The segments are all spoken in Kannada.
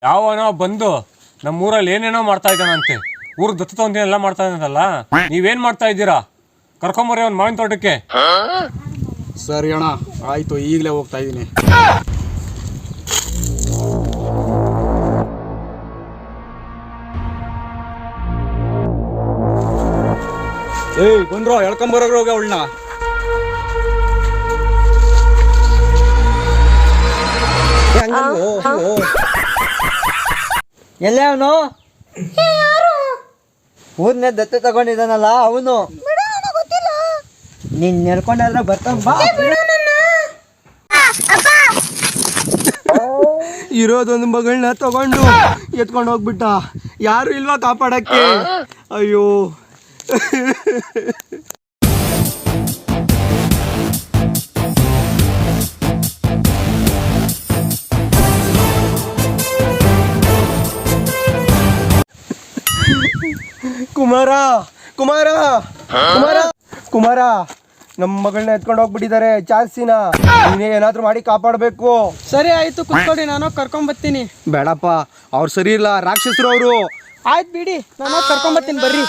ಯಾವನೋ ಬಂದು ನಮ್ಮೂರಲ್ಲಿ ಏನೇನೋ ಮಾಡ್ತಾ ಇದ್ದಾನಂತೆ. ಊರು ದತ್ತು ಎಲ್ಲ ಮಾಡ್ತಾ ಇದ್ದಾನಲ್ಲ, ನೀವೇನ್ ಮಾಡ್ತಾ ಇದ್ದೀರಾ? ಕರ್ಕೊಂಬರ್ರಿ ಅವ್ನ ಮಾವಿನ ತೋಟಕ್ಕೆ. ಸರಿ ಅಣ್ಣ, ಆಯ್ತು, ಈಗಲೇ ಹೋಗ್ತಾ ಇದ್ದೀನಿ. ಏಯ್ ಬಂದ್ರೋ, ಎಳ್ಕೊಂಬರೋಗ್ರ ಹೋಗ ಅವಳನ್ನ. ಎಲ್ಲೇ ಅವನು? ಊರ್ನೇ ದತ್ತು ತಗೊಂಡಿದ್ದಾನಲ್ಲ ಅವನು. ನೀನ್ ನೆರ್ಕೊಂಡಾದ್ರೆ ಬರ್ತಾನ ಬಾ. ಇರೋದೊಂದು ಮಗಳನ್ನ ತಗೊಂಡು ಎತ್ಕೊಂಡು ಹೋಗ್ಬಿಟ್ಟ. ಯಾರು ಇಲ್ವಾ ಕಾಪಾಡಕ್ಕೆ? ಅಯ್ಯೋ. ಕುಮಾರ ಕುಮಾರ ಕುಮಾರ ಕುಮಾರ, ನಮ್ಮ ಮಗಳನ್ನ ಎತ್ಕೊಂಡು ಹೋಗ್ಬಿಟ್ಟಿದ್ದಾರೆ. ಜಾಸ್ತಿನ ನೀನೇ ಏನಾದ್ರೂ ಮಾಡಿ ಕಾಪಾಡಬೇಕು. ಸರಿ ಆಯ್ತು, ಕುತ್ಕೊಳ್ಳಿ, ನಾನು ಕರ್ಕೊಂಬರ್ತೀನಿ. ಬೇಡಪ್ಪ, ಅವ್ರು ಸರಿ ಇಲ್ಲ, ರಾಕ್ಷಸರು ಅವರು. ಆಯ್ತು ಬಿಡಿ, ನಾನು ಕರ್ಕೊಂಬರ್ತೀನಿ, ಬರ್ರಿ.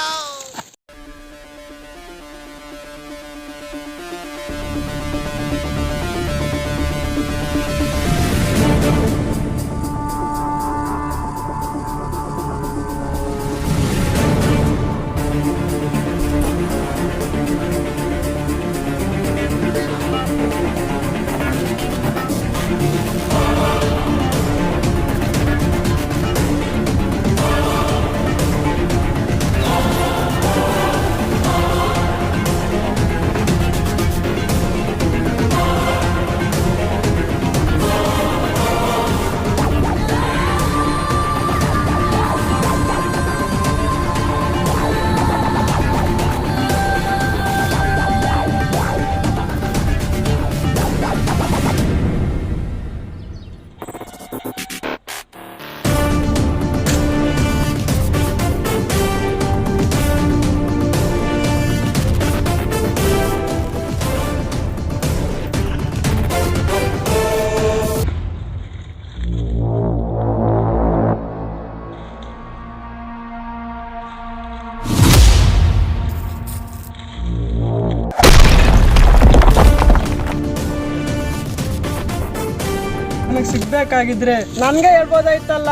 ನನಗೆ ಸಿಗ್ಬೇಕಾಗಿದ್ರೆ ನನ್ಗೆ ಹೇಳ್ಬೋದಾಯ್ತಲ್ಲ.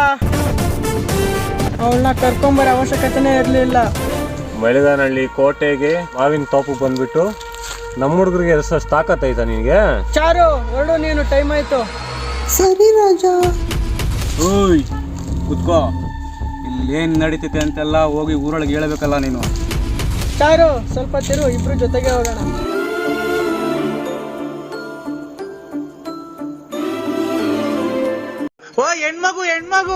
ಅವಳನ್ನ ಕರ್ಕೊಂಬರೋ ಅವಶ್ಯಕತೆನೇ ಇರಲಿಲ್ಲ. ಮೈಲಗಾನಹಳ್ಳಿ ಕೋಟೆಗೆ ಮಾವಿನ ತೋಪು ಬಂದ್ಬಿಟ್ಟು ನಮ್ಮ ಹುಡುಗರಿಗೆ ಎಷ್ಟು ತಾಕತ್ತೈತ ನಿನಗೆ? ಚಾರು, ಹೊರಡು ನೀನು, ಟೈಮ್ ಆಯ್ತು. ಸರಿ ರಾಜ. ಓಯ್ ಕುತ್ಕೋ. ಇಲ್ಲೇನು ನಡೀತೈತೆ ಅಂತೆಲ್ಲ ಹೋಗಿ ಊರೊಳಗೆ ಹೇಳಬೇಕಲ್ಲ ನೀನು. ಚಾರು, ಸ್ವಲ್ಪ ತಿರು, ಇಬ್ರು ಜೊತೆಗೆ ಹೋಗೋಣ. ಓ ಹೆಣ್ಮಗು ಹೆಣ್ಮಗು.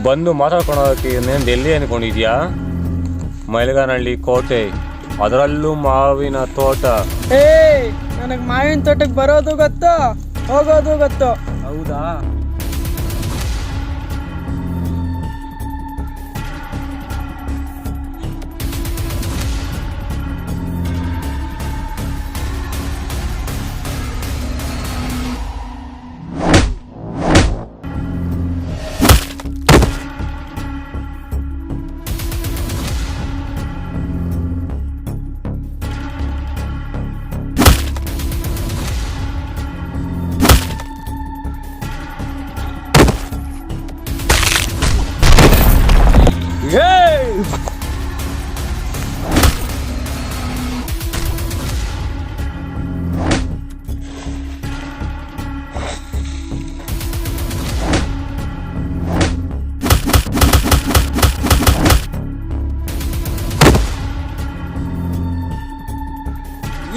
ಬಂದು ಮಾತಾಡ್ಕೊಳೋದಕ್ಕೆ ಇನ್ನೇನು ಎಲ್ಲಿ ಅನ್ಕೊಂಡಿದ್ಯಾ? ಮೈಲಗಾನಹಳ್ಳಿ ಕೋಟೆ, ಅದರಲ್ಲೂ ಮಾವಿನ ತೋಟ. ನನಗೆ ಮಾವಿನ ತೋಟಕ್ಕೆ ಬರೋದು ಗೊತ್ತು, ಹೋಗೋದು ಗೊತ್ತು. ಹೌದಾ?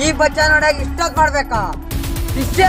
ಈ ಬಚ್ಚ ನೋಡಾಗ ಇಷ್ಟೊತ್ತು ಮಾಡ್ಬೇಕಾ? ಇಷ್ಟ